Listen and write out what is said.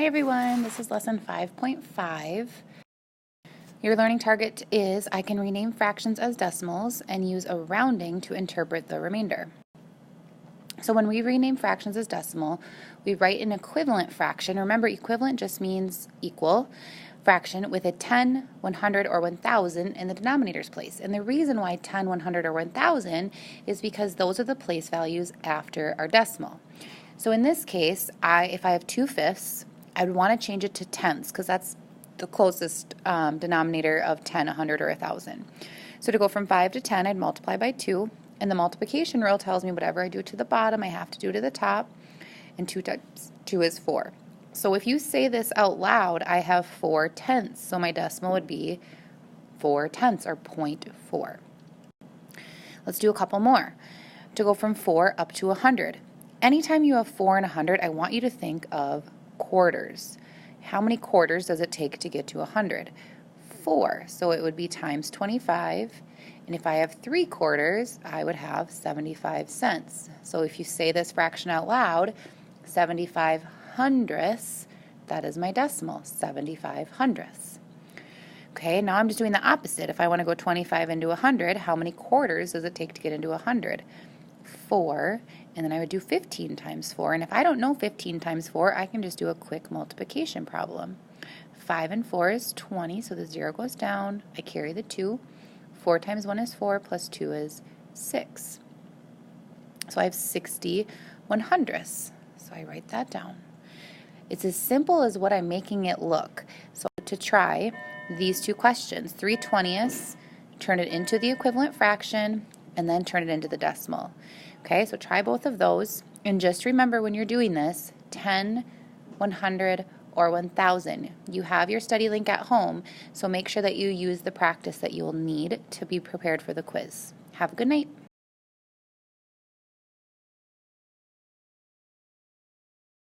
Hi everyone, this is lesson 5.5. Your learning target is I can rename fractions as decimals and use a rounding to interpret the remainder. So when we rename fractions as decimal, we write an equivalent fraction. Remember, equivalent just means equal fraction with a 10, 100, or 1,000 in the denominator's place. And the reason why 10, 100, or 1,000 is because those are the place values after our decimal. So in this case, if I have 2/5, I would want to change it to tenths because that's the closest denominator of 10, 100, or 1,000. So to go from 5 to 10, I'd multiply by 2. And the multiplication rule tells me whatever I do to the bottom, I have to do to the top. And 2 times 2 is 4. So if you say this out loud, I have 4 tenths. So my decimal would be 4 tenths or 0.4. Let's do a couple more. To go from 4 up to 100. Anytime you have 4 and 100, I want you to think of quarters. How many quarters does it take to get to 100? 4. So it would be times 25. And if I have 3 quarters, I would have 75 cents. So if you say this fraction out loud, 75 hundredths, that is my decimal, 75 hundredths. Okay, now I'm just doing the opposite. If I want to go 25 into 100, how many quarters does it take to get into 100? 4, and then I would do 15 times 4. And if I don't know 15 times 4, I can just do a quick multiplication problem. 5 and 4 is 20, so the 0 goes down. I carry the 2. 4 times 1 is 4, plus 2 is 6. So I have 60 100ths. So I write that down. It's as simple as what I'm making it look. So to try these two questions, 3/20ths, turn it into the equivalent fraction, and then turn it into the decimal. Okay, so try both of those. And just remember when you're doing this, 10, 100, or 1,000. You have your study link at home, so make sure that you use the practice that you will need to be prepared for the quiz. Have a good night.